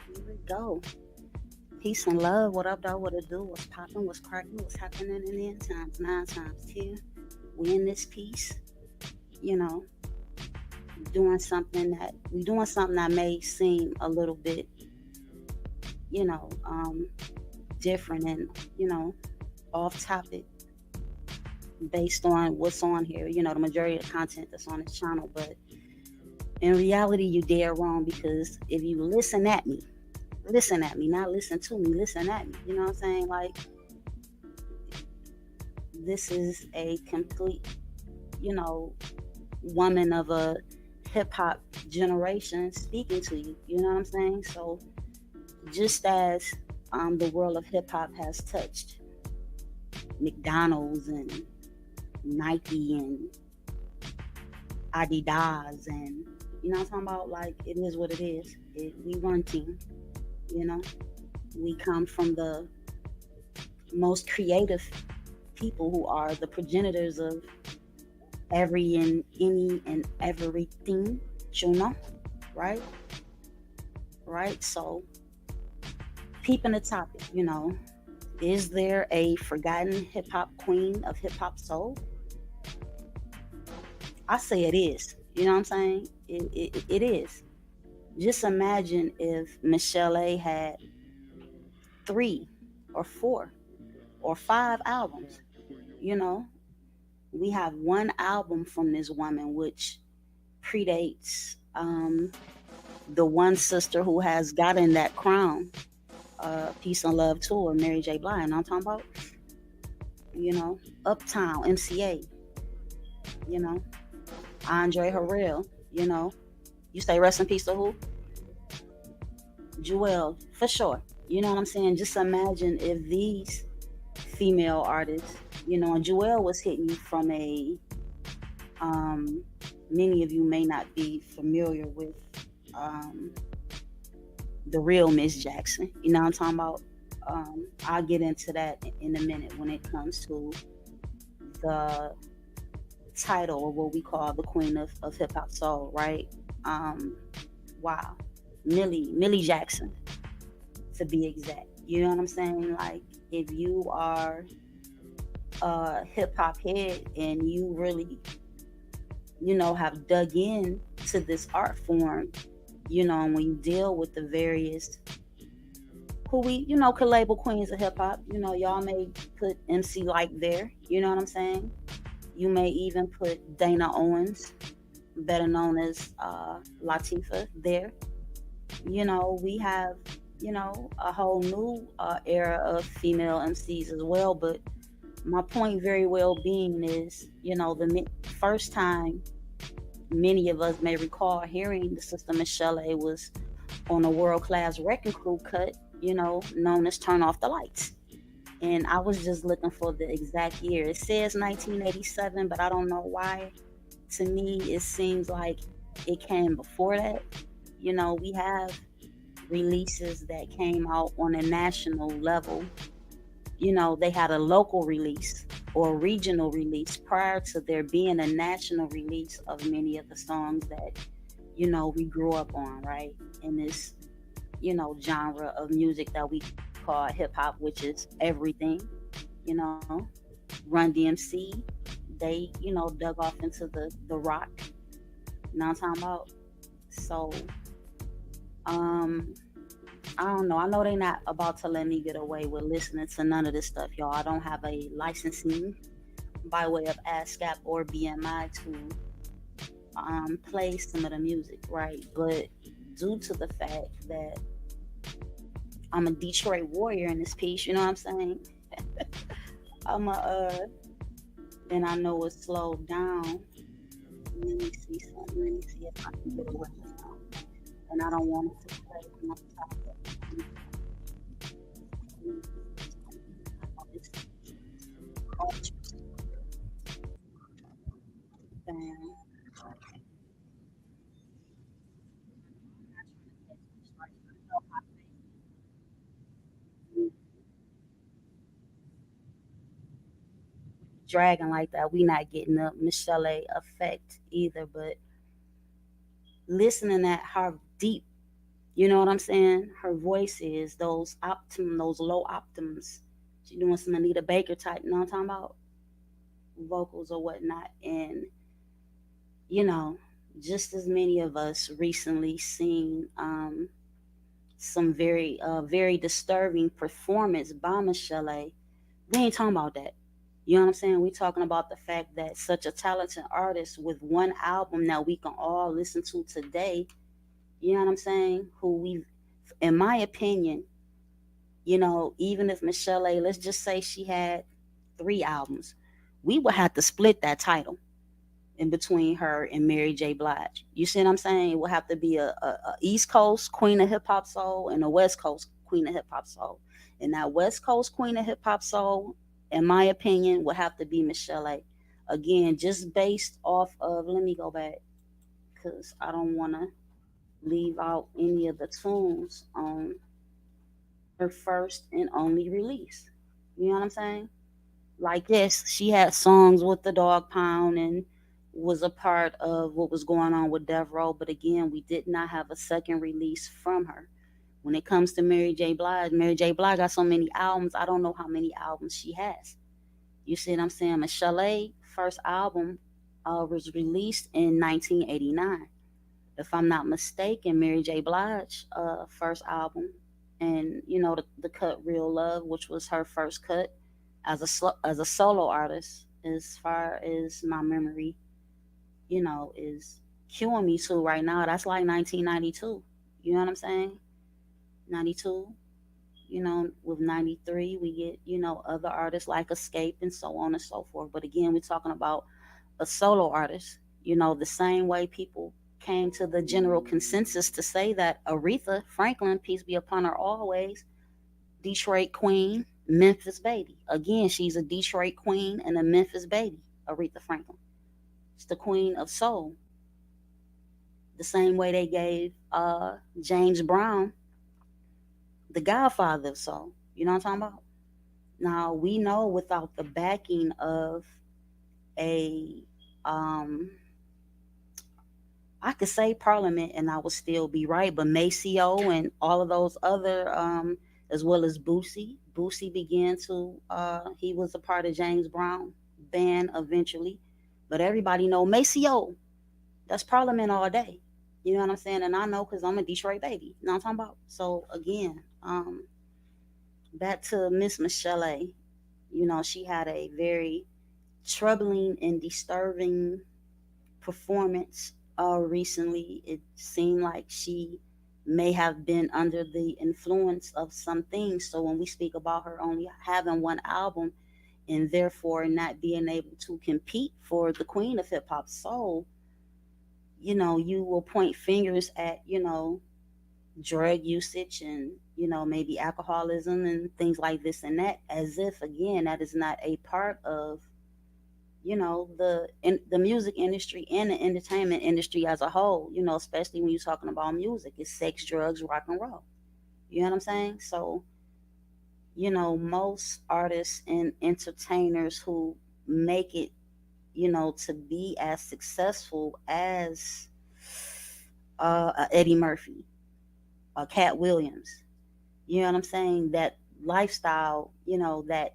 Here we go. Peace and love. What up, though? What it do? What's popping? What's cracking? What's happening in the end times? 9 times 10. We in this piece, you know, doing something that may seem a little bit, you know, different and, off topic based on what's on here, the majority of the content that's on this channel. But in reality, you dead wrong, because if you listen at me, not listen to me, listen at me. You know what I'm saying? Like, this is a complete, woman of a hip hop generation speaking to you. You know what I'm saying? So just as the world of hip hop has touched McDonald's and Nike and Adidas, and you know what I'm talking about? Like, it is what it is. We one team. We come from the most creative people who are the progenitors of every and any and everything, right? So, peeping the topic, is there a forgotten hip hop queen of hip hop soul? I say it is. You know what I'm saying? It is. Just imagine if Michelle A had 3 or 4 or 5 albums. We have one album from this woman, which predates the one sister who has gotten that crown, Peace and Love Tour, Mary J. Blige. And I'm talking about, Uptown, MCA, Andre Harrell, You say rest in peace to who? Jewel, for sure. You know what I'm saying? Just imagine if these female artists, and Jewel was hitting you from a, um, many of you may not be familiar with, um, the real Miss Jackson. You know what I'm talking about? I'll get into that in a minute when it comes to the title of what we call the Queen of Hip Hop Soul, right? Um, wow. Millie Jackson, to be exact. You know what I'm saying? Like, if you are a hip hop head and you really, have dug in to this art form, and when you deal with the various who we, could label queens of hip hop, y'all may put MC Light there, you know what I'm saying? You may even put Dana Owens, better known as Latifah, there. We have, a whole new era of female MCs as well. But my point very well being is, the first time many of us may recall hearing the Sister Michelle A was on a world class wrecking crew cut, known as Turn Off the Lights. And I was just looking for the exact year. It says 1987, but I don't know why. To me, it seems like it came before that. We have releases that came out on a national level. They had a local release or regional release prior to there being a national release of many of the songs that, we grew up on, right? In this, genre of music that we call hip hop, which is everything, you know, Run DMC. They, dug off into the rock. You know what I'm talking about? So, um, I don't know. I know they're not about to let me get away with listening to none of this stuff, y'all. I don't have a licensing by way of ASCAP or BMI to play some of the music, right? But due to the fact that I'm a Detroit warrior in this piece, you know what I'm saying? I'm a, and I know it's slowed down. Let me see something. Let me see if I can get away with it. And I don't want it to play on top of this culture thing. Dragging like that, we not getting the Michelle effect either. But listening at how deep, you know what I'm saying? Her voice is those low optims. She doing some Anita Baker type, you know what I'm talking about? Vocals or whatnot. And, you know, just as many of us recently seen some very disturbing performance by Michelle A. We ain't talking about that. You know what I'm saying? We talking about the fact that such a talented artist with one album that we can all listen to today, you know what I'm saying? Who we, in my opinion, even if Michelle A, let's just say she had 3 albums, we would have to split that title in between her and Mary J. Blige. You see what I'm saying? It would have to be a East Coast Queen of Hip Hop Soul and a West Coast Queen of Hip Hop Soul. And that West Coast Queen of Hip Hop Soul, in my opinion, would have to be Michelle A. Again, just based off of, let me go back because I don't want to leave out any of the tunes on her first and only release. You know what I'm saying? Like, yes, she had songs with the Dog Pound and was a part of what was going on with Dev Row, but again, we did not have a second release from her. When it comes to Mary J. Blige got so many albums. I don't know how many albums she has. You see what I'm saying? Michelle A. first album was released in 1989. If I'm not mistaken, Mary J. Blige first album, and the cut Real Love, which was her first cut as a solo artist, as far as my memory, is cueing me to right now. That's like 1992. You know what I'm saying? 92. With 93, we get other artists like Escape and so on and so forth. But again, we're talking about a solo artist. The same way people came to the general consensus to say that Aretha Franklin, peace be upon her always, Detroit queen, Memphis baby. Again, she's a Detroit queen and a Memphis baby, Aretha Franklin. It's the queen of soul. The same way they gave James Brown the godfather of soul. You know what I'm talking about? Now we know without the backing of a I could say Parliament and I would still be right, but Maceo and all of those other, as well as Boosie. Boosie began to, he was a part of James Brown band eventually, but everybody know Maceo. That's Parliament all day. You know what I'm saying? And I know because I'm a Detroit baby. You know what I'm talking about? So again, back to Miss Michelle A. You know, she had a very troubling and disturbing performance recently. It seemed like she may have been under the influence of some things. So when we speak about her only having one album and therefore not being able to compete for the queen of hip hop soul, you know, you will point fingers at, you know, drug usage and, you know, maybe alcoholism and things like this and that, as if again that is not a part of, you know, the music industry and the entertainment industry as a whole. You know, especially when you're talking about music, it's sex, drugs, rock and roll. You know what I'm saying? So, you know, most artists and entertainers who make it, you know, to be as successful as Eddie Murphy, Cat Williams, you know what I'm saying? That lifestyle, you know, that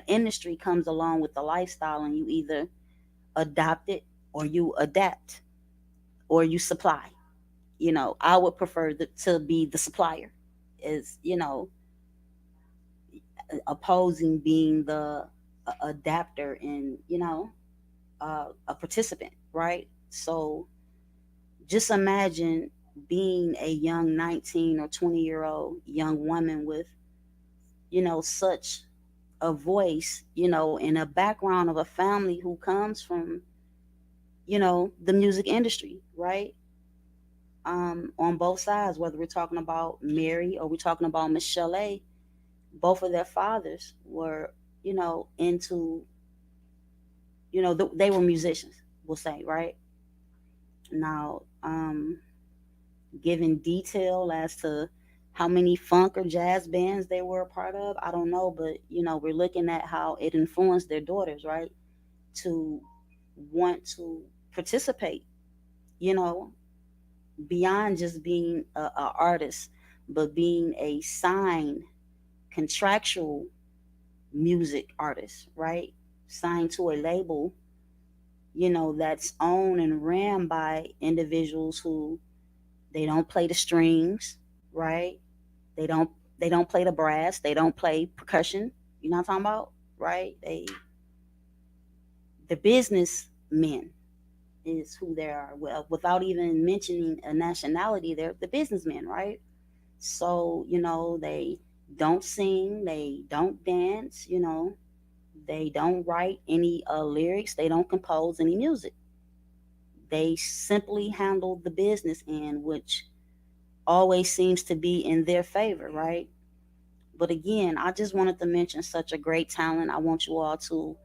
industry comes along with the lifestyle, and you either adopt it or you adapt or you supply. You know, I would prefer to be the supplier, is, you know, opposing being the adapter and, you know, a participant, right? So just imagine being a young 19 or 20-year-old young woman with, you know, such a voice, you know, in a background of a family who comes from, you know, the music industry, right? On both sides, whether we're talking about Mary or we're talking about Michelle A, both of their fathers were, you know, into, you know, they were musicians, we'll say, right? Now, giving detail as to how many funk or jazz bands they were a part of, I don't know, but you know, we're looking at how it influenced their daughters, right? To want to participate, you know, beyond just being a artist, but being a signed contractual music artist, right? Signed to a label, you know, that's owned and ran by individuals who they don't play the strings, right? They don't they don't play the brass, they don't play percussion. You know what I'm talking about? Right? The businessmen is who they are. Well, without even mentioning a nationality, they're the businessmen, right? So, you know, they don't sing, they don't dance, you know, they don't write any lyrics, they don't compose any music. They simply handle the business end, which always seems to be in their favor, right? But again, I just wanted to mention such a great talent. I want you all to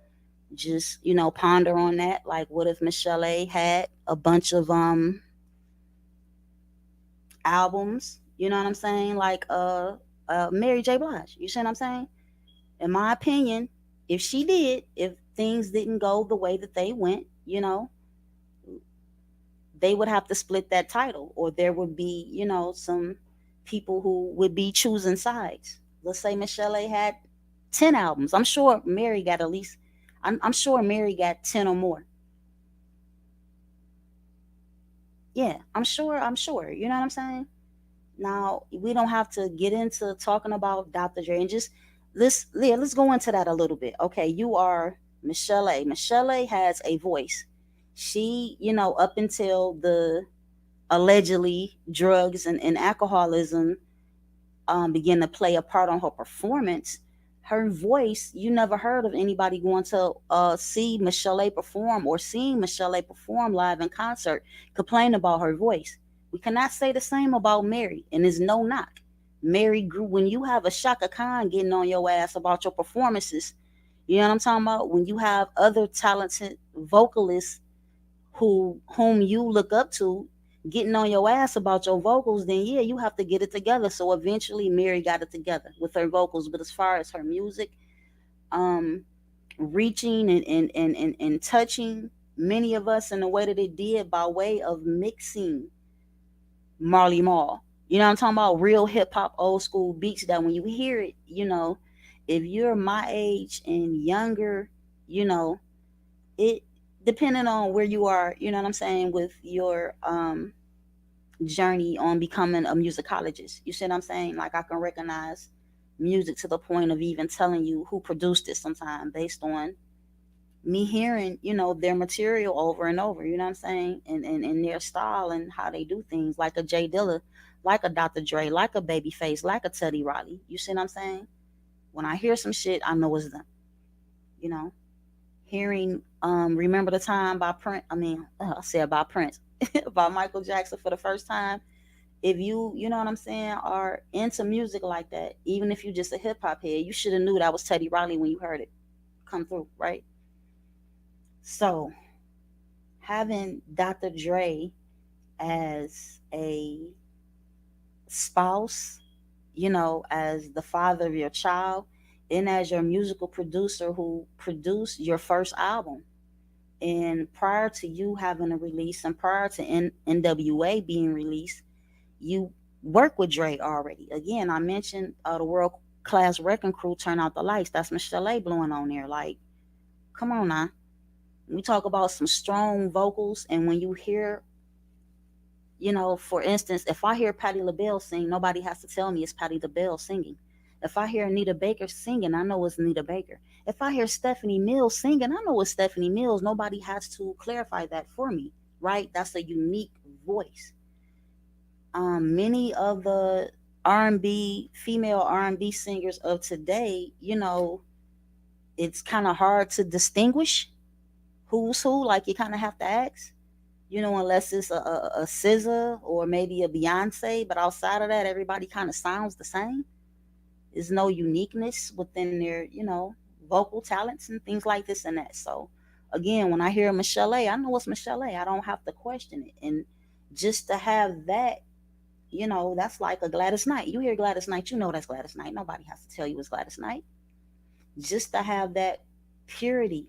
just, you know, ponder on that. Like, what if Michelle A had a bunch of albums? You know what I'm saying? Like Mary J. Blige. You see what I'm saying? In my opinion, if she did, if things didn't go the way that they went, you know, they would have to split that title, or there would be, you know, some people who would be choosing sides. Let's say Michelle A had 10 albums. I'm sure Mary got at least, I'm sure Mary got 10 or more. Yeah, I'm sure. You know what I'm saying? Now, we don't have to get into talking about Dr. Dre and just let's go into that a little bit. Okay, you are Michelle A. Michelle A has a voice. She, you know, up until the allegedly drugs and alcoholism begin to play a part on her performance, Her voice, you never heard of anybody going to see Michelle A perform or seeing Michelle A perform live in concert complain about her voice. We cannot say the same about Mary, and there's no knock. Mary grew when you have a Shaka Khan getting on your ass about your performances. You know what I'm talking about? When you have other talented vocalists whom you look up to getting on your ass about your vocals, then yeah, you have to get it together. So eventually Mary got it together with her vocals. But as far as her music, um reaching and touching many of us in the way that it did by way of mixing Marley Marl. You know what I'm talking about? Real hip hop, old school beats that when you hear it, if you're my age and younger, you know, it depending on where you are, you know what I'm saying, with your journey on becoming a musicologist. You see what I'm saying? Like I can recognize music to the point of even telling you who produced it sometime based on me hearing, their material over and over, you know what I'm saying? And their style and how they do things, like a Jay Dilla, like a Dr. Dre, like a Babyface, like a Teddy Riley. You see what I'm saying? When I hear some shit, I know it's them. You know, hearing "Remember the Time" by Prince. I mean, I said by Prince, by Michael Jackson for the first time. If you know what I'm saying, are into music like that, even if you're just a hip hop head, you should have knew that was Teddy Riley when you heard it come through, right? So having Dr. Dre as a spouse, as the father of your child, and as your musical producer who produced your first album. And prior to you having a release and prior to NWA being released, you work with Dre already. Again, I mentioned the World Class Wrecking Crew, Turn Out the Lights. That's Michelle A blowing on there. Like, come on now. We talk about some strong vocals, and when you hear, for instance, if I hear Patti LaBelle sing, nobody has to tell me it's Patti LaBelle singing. If I hear Anita Baker singing, I know it's Anita Baker. If I hear Stephanie Mills singing, I know it's Stephanie Mills. Nobody has to clarify that for me, right? That's a unique voice. Many of the R&B, female R&B singers of today, it's kind of hard to distinguish who's who. Like you kind of have to ask, unless it's a SZA or maybe a Beyonce. But outside of that, everybody kind of sounds the same. There's no uniqueness within their, vocal talents and things like this and that. So, again, when I hear Michelle A, I know it's Michelle A. I don't have to question it. And just to have that, that's like a Gladys Knight. You hear Gladys Knight, you know that's Gladys Knight. Nobody has to tell you it's Gladys Knight. Just to have that purity,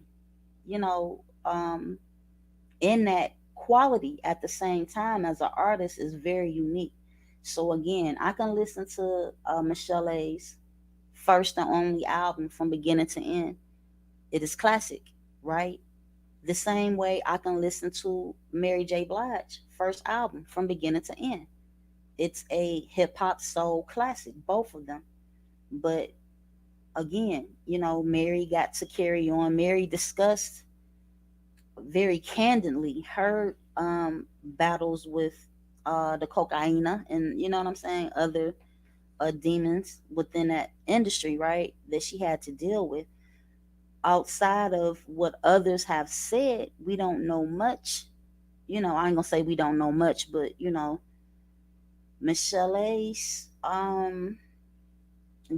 you know, um, in that quality at the same time as an artist is very unique. So again, I can listen to Michelle A's first and only album from beginning to end. It is classic, right? The same way I can listen to Mary J. Blige first album from beginning to end. It's a hip hop soul classic, both of them. But again, Mary got to carry on. Mary discussed very candidly her battles with the cocaina and you know what I'm saying, other demons within that industry, right? That she had to deal with. Outside of what others have said, we don't know much. I ain't gonna say we don't know much, but Michelle A's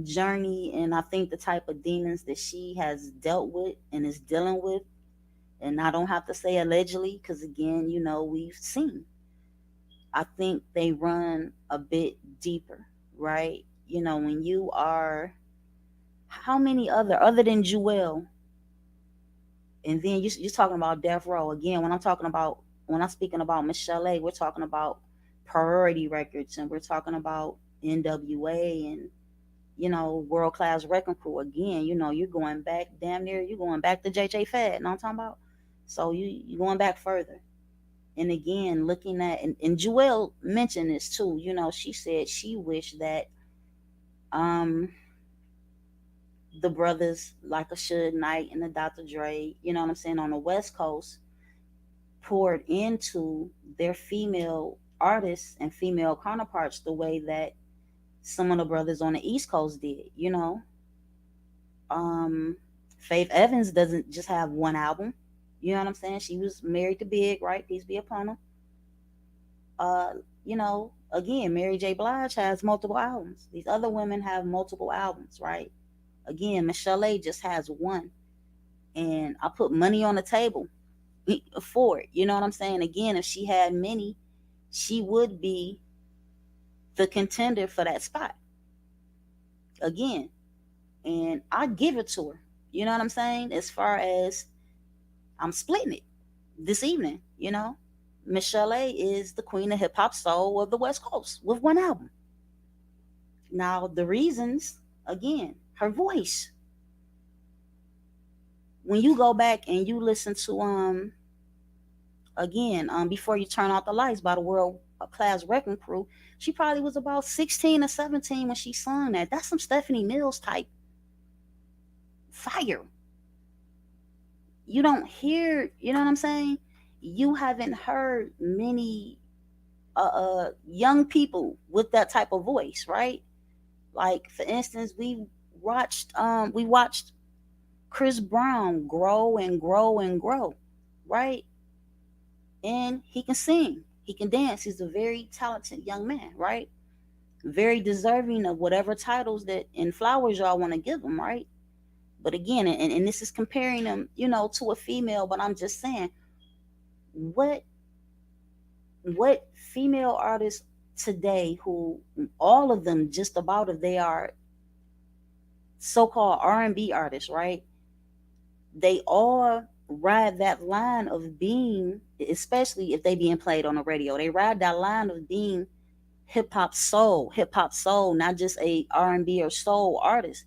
journey, and I think the type of demons that she has dealt with and is dealing with, and I don't have to say allegedly because again, we've seen. I think they run a bit deeper, right? When you are, how many other than Jewel, and then you're talking about Death Row again. When I'm speaking about Michelle A, we're talking about Priority Records, and we're talking about NWA, and World Class Wrecking Crew again. You're going back damn near, you're going back to JJ Fad. You know what I'm talking about? So you're going back further. And again, looking at, and Jewel mentioned this too. She said she wished that um the brothers like a Suge Knight and the Dr. Dre, you know what I'm saying, on the West Coast poured into their female artists and female counterparts the way that some of the brothers on the East Coast did. Um, Faith Evans doesn't just have one album. You know what I'm saying? She was married to Big, right? Peace be upon her. Uh, again, Mary J. Blige has multiple albums. These other women have multiple albums, right? Again, Michelle A just has one. And I put money on the table for it. You know what I'm saying? Again, if she had many, she would be the contender for that spot. Again, and I give it to her. You know what I'm saying? As far as I'm splitting it this evening, Michelle A is the queen of hip hop soul of the West Coast with one album. Now the reasons, again, her voice. When you go back and you listen to again, Before You Turn Out the Lights by the World Class Wrecking Crew, she probably was about 16 or 17 when she sung that. That's some Stephanie Mills type fire. You don't hear, you know what I'm saying? You haven't heard many young people with that type of voice, right? Like for instance, we watched Chris Brown grow and grow and grow, right? And he can sing, he can dance. He's a very talented young man, right? Very deserving of whatever titles that and flowers y'all want to give him, right? But again, and this is comparing him, to a female, but I'm just saying, what female artists today who all of them just about if they are so-called R&B artists, right? They all ride that line of being, especially if they being played on the radio, they ride that line of being hip hop soul, not just a R&B or soul artist.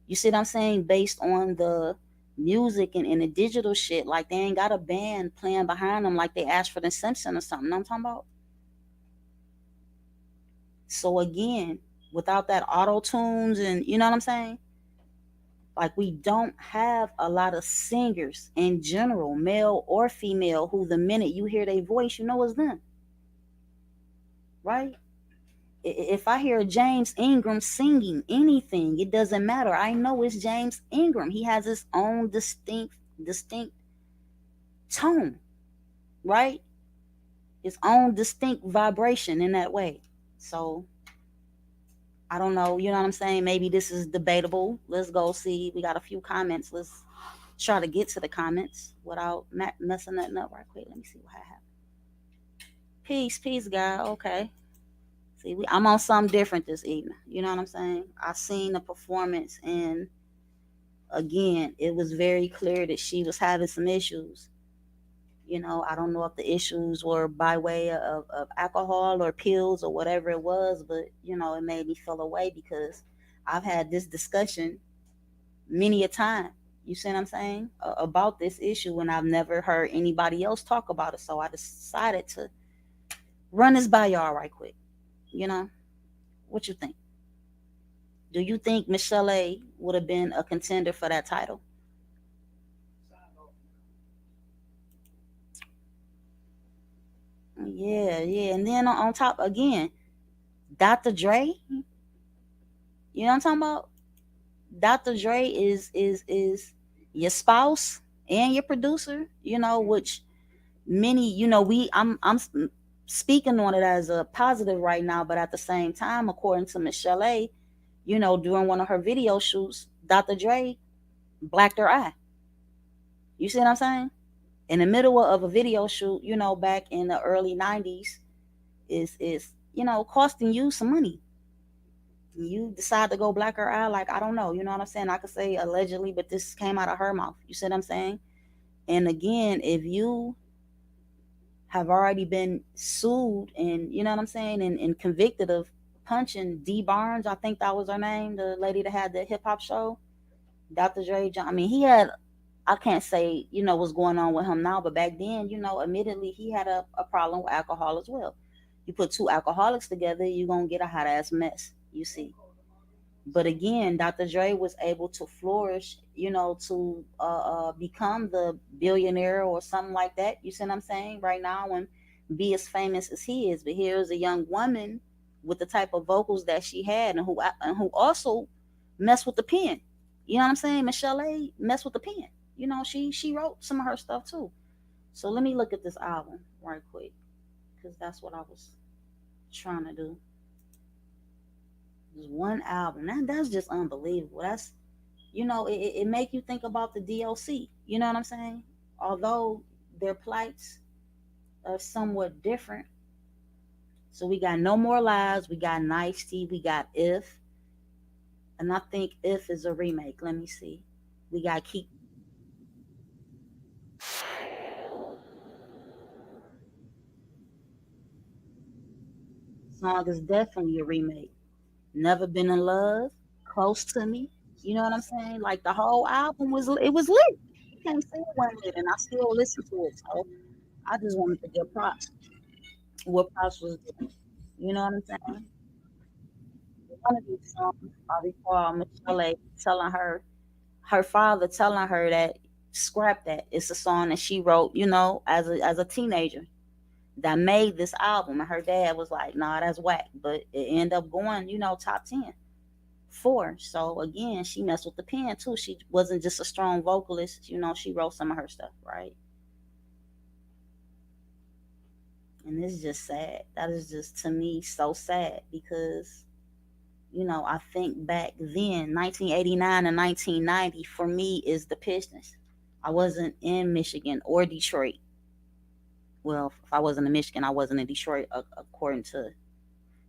You see what I'm saying? Based on the music and the digital shit, like they ain't got a band playing behind them like they asked for the Simpson or something. You know what I'm talking about? So again, without that auto tunes and you know what I'm saying? Like we don't have a lot of singers in general, male or female, who the minute you hear their voice, you know it's them, right? If I hear James Ingram singing anything, it doesn't matter. I know it's James Ingram. He has his own distinct tone, right? His own distinct vibration in that way. So I don't know, you know what I'm saying? Maybe this is debatable. Let's go see. We got a few comments. Let's try to get to the comments without messing nothing up right quick. Let me see what happened. Peace, guy. Okay. See, I'm on something different this evening. You know what I'm saying? I seen the performance, and again, it was very clear that she was having some issues. I don't know if the issues were by way of alcohol or pills or whatever it was, but it made me feel away because I've had this discussion many a time. You see what I'm saying? About this issue, and I've never heard anybody else talk about it. So I decided to run this by y'all right quick. You know, what you think? Do you think Michelle A would have been a contender for that title? Yeah, yeah. And then on top again, Dr. Dre. You know what I'm talking about? Dr. Dre is your spouse and your producer. Which many, I'm speaking on it as a positive right now, but at the same time, according to Michelle A, during one of her video shoots, Dr. Dre blacked her eye. You see what I'm saying? In the middle of a video shoot, back in the early '90s, is costing you some money. You decide to go black her eye, like I don't know, you know what I'm saying? I could say allegedly, but this came out of her mouth. You see what I'm saying? And again, if you have already been sued and you know what I'm saying, and convicted of punching D Barnes, I think that was her name, the lady that had the hip hop show, Dr. Dre. I mean, he had, I can't say what's going on with him now, but back then, admittedly, he had a problem with alcohol as well. You put two alcoholics together, you're gonna get a hot ass mess. You see. But again, Dr. Dre was able to flourish, to become the billionaire or something like that. You see what I'm saying? Right now, and be as famous as he is. But here's a young woman with the type of vocals that she had, and who also messed with the pen. You know what I'm saying? Michelle A messed with the pen. You know, she wrote some of her stuff too. So let me look at this album right quick, because that's what I was trying to do. Just one album. That's just unbelievable. That's, it make you think about the DLC. You know what I'm saying? Although their plights are somewhat different. So we got No More Lies, we got Nice Tea, we got If, and I think If is a remake. Let me see. We got Keep. Song is definitely a remake. Never Been in Love, Close to Me. You know what I'm saying? Like the whole album was lit. You can't say it wasn't lit, and I still listen to it. So I just wanted to give props. What props was given. You know what I'm saying? One of these songs I recall Michelle A telling her father telling her that scrap that. It's a song that she wrote, as a teenager that made this album. And her dad was like, nah, that's whack. But it ended up going, top 10 four. So again, she messed with the pen too. She wasn't just a strong vocalist, she wrote some of her stuff, right? And it's just sad. That is just to me so sad because I think back then, 1989 and 1990 for me is the Pistons. I wasn't in Michigan or Detroit. Well, if I wasn't in Michigan, I wasn't in Detroit, according to,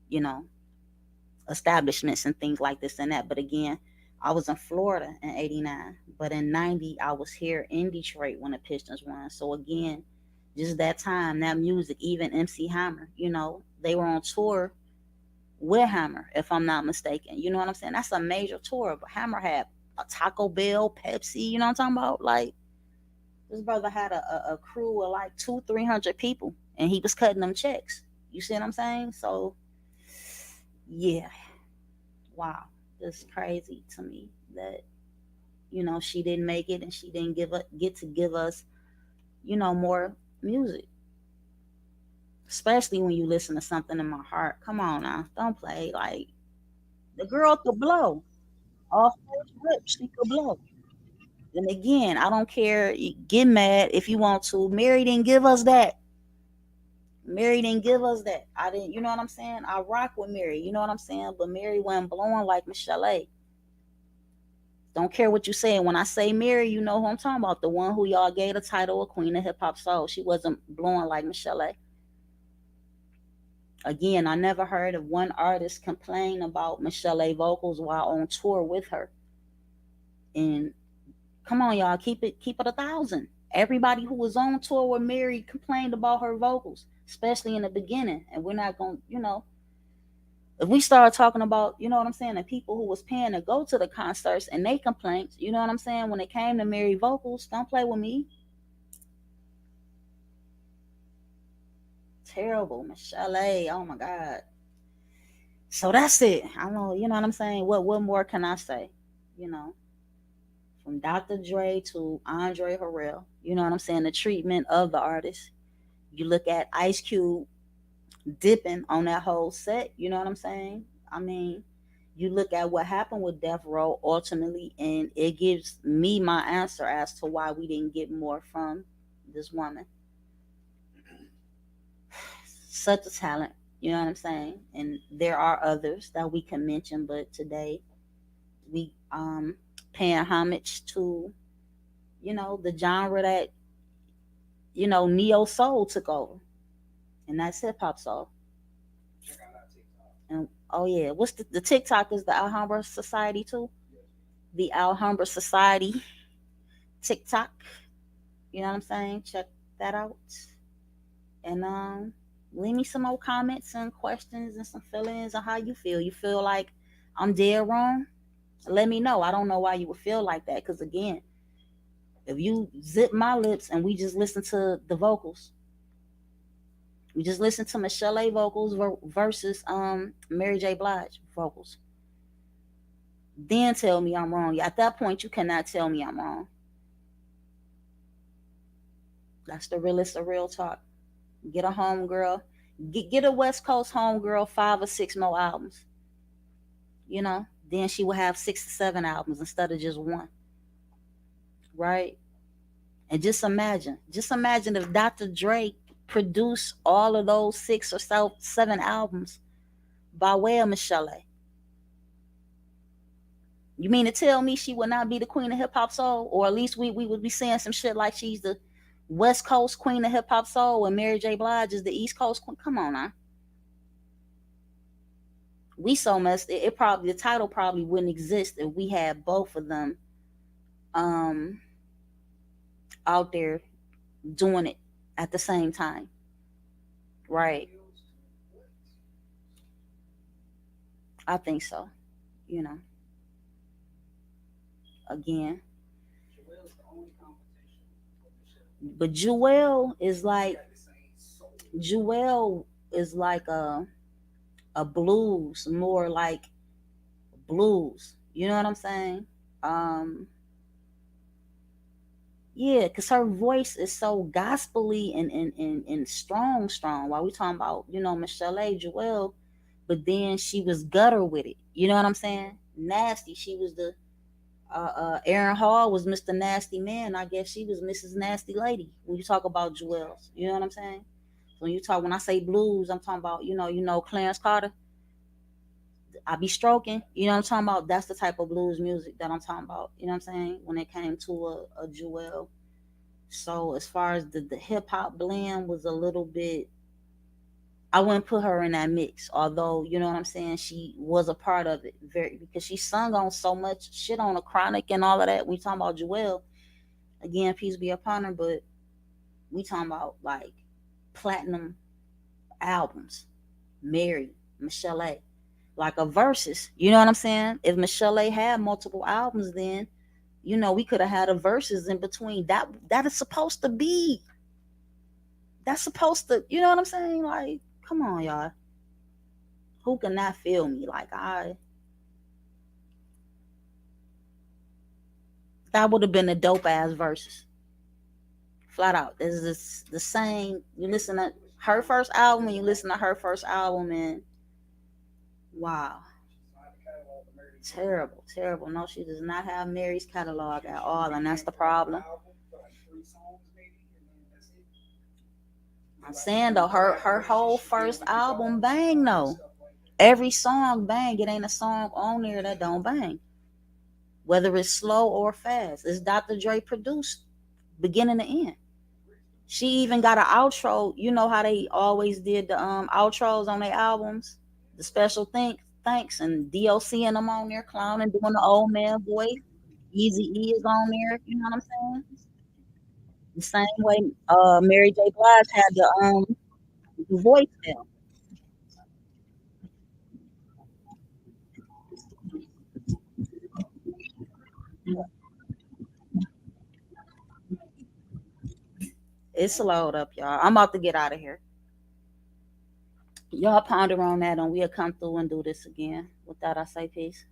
you know, establishments and things like this and that. But again, I was in Florida in 89. But in 90, I was here in Detroit when the Pistons won. So again, just that time, that music, even MC Hammer, they were on tour with Hammer, if I'm not mistaken. You know what I'm saying? That's a major tour. But Hammer had a Taco Bell, Pepsi, you know what I'm talking about? Like, this brother had a crew of like 300 people, and he was cutting them checks. You see what I'm saying? So, yeah, wow, it's crazy to me that she didn't make it and she didn't get to give us more music. Especially when you listen to something in my heart. Come on now, don't play like the girl could blow off first rip. She could blow. And again, I don't care. Get mad if you want to. Mary didn't give us that. Mary didn't give us that. I didn't, you know what I'm saying? I rock with Mary, you know what I'm saying? But Mary wasn't blowing like Michelle A. Don't care what you say. And when I say Mary, you know who I'm talking about. The one who y'all gave the title of Queen of Hip Hop Soul. She wasn't blowing like Michelle A. Again, I never heard of one artist complain about Michelle A vocals while on tour with her. And come on, y'all, keep it 1,000. Everybody who was on tour with Mary complained about her vocals, especially in the beginning. And we're not going, if we start talking about, you know what I'm saying, the people who was paying to go to the concerts and they complaints, you know what I'm saying, when it came to Mary vocals, don't play with me. Terrible, Michelle A. Oh my God. So that's it. I don't know, you know what I'm saying? What more can I say? You know, from Dr. Dre to Andre Harrell, you know what I'm saying? The treatment of the artist. You look at Ice Cube dipping on that whole set, you know what I'm saying? I mean, you look at what happened with Death Row ultimately, and it gives me my answer as to why we didn't get more from this woman. Such a talent, you know what I'm saying? And there are others that we can mention, but today we paying homage to, the genre that, neo soul took over, and that's hip hop soul. And oh yeah, what's the TikTok is the Alhambra Society too? The Alhambra Society TikTok. You know what I'm saying? Check that out. And leave me some more comments and questions and some feelings on how you feel. You feel like I'm dead wrong? Let me know. I don't know why you would feel like that. Because again, if you zip my lips and we just listen to the vocals, we just listen to Michelle A vocals versus Mary J. Blige vocals. Then tell me I'm wrong. At that point, you cannot tell me I'm wrong. That's the realest of real talk. Get a homegirl. Get a West Coast homegirl 5 or 6 more albums. then she would have 6 to 7 albums instead of just one, right? And just imagine if Dr. Drake produced all of those 6 or 7 albums by way of Michelle. You mean to tell me she would not be the queen of hip hop soul? Or at least we would be saying some shit like she's the West Coast queen of hip hop soul and Mary J. Blige is the East Coast queen. Come on now. We so messed it probably the title probably wouldn't exist if we had both of them um out there doing it at the same time. Right. I think so. You know, again. But Jewel is like a blues, more like blues. You know what I'm saying? Um, yeah, cause her voice is so gospely and strong, strong. While we talking about Michelle A. Jewel, but then she was gutter with it. You know what I'm saying? Nasty. She was the Aaron Hall was Mr. Nasty Man. I guess she was Mrs. Nasty Lady. When you talk about Jewels, you know what I'm saying? When I say blues, I'm talking about Clarence Carter. I be stroking. You know what I'm talking about? That's the type of blues music that I'm talking about. You know what I'm saying? When it came to a Jewel. So as far as the hip hop blend was a little bit, I wouldn't put her in that mix. Although you know what I'm saying, she was a part of it very because she sung on so much shit on a chronic and all of that. We talking about Jewel again, peace be upon her, but we talking about like platinum albums. Mary, Michelle A. Like a versus. You know what I'm saying? If Michelle A had multiple albums, then we could have had a verses in between. That is supposed to be. That's supposed to. You know what I'm saying? Like, come on, y'all. Who can not feel me? Like that would have been a dope ass verses. Flat out. This is the same. You listen to her first album and you listen to her first album and wow. Terrible, terrible. No, she does not have Mary's catalog at all, and that's the problem. I'm saying though, her whole first album bang though. Every song bang. It ain't a song on there that don't bang. Whether it's slow or fast. It's Dr. Dre produced beginning to end. She even got an outro. You know how they always did the outros on their albums, the special thanks, and DOC and them on there clowning, doing the old man voice. Easy E is on there. You know what I'm saying? The same way Mary J. Blige had the voicemail. It's slowed up, y'all. I'm about to get out of here. Y'all ponder on that, and we'll come through and do this again. With that, I say peace.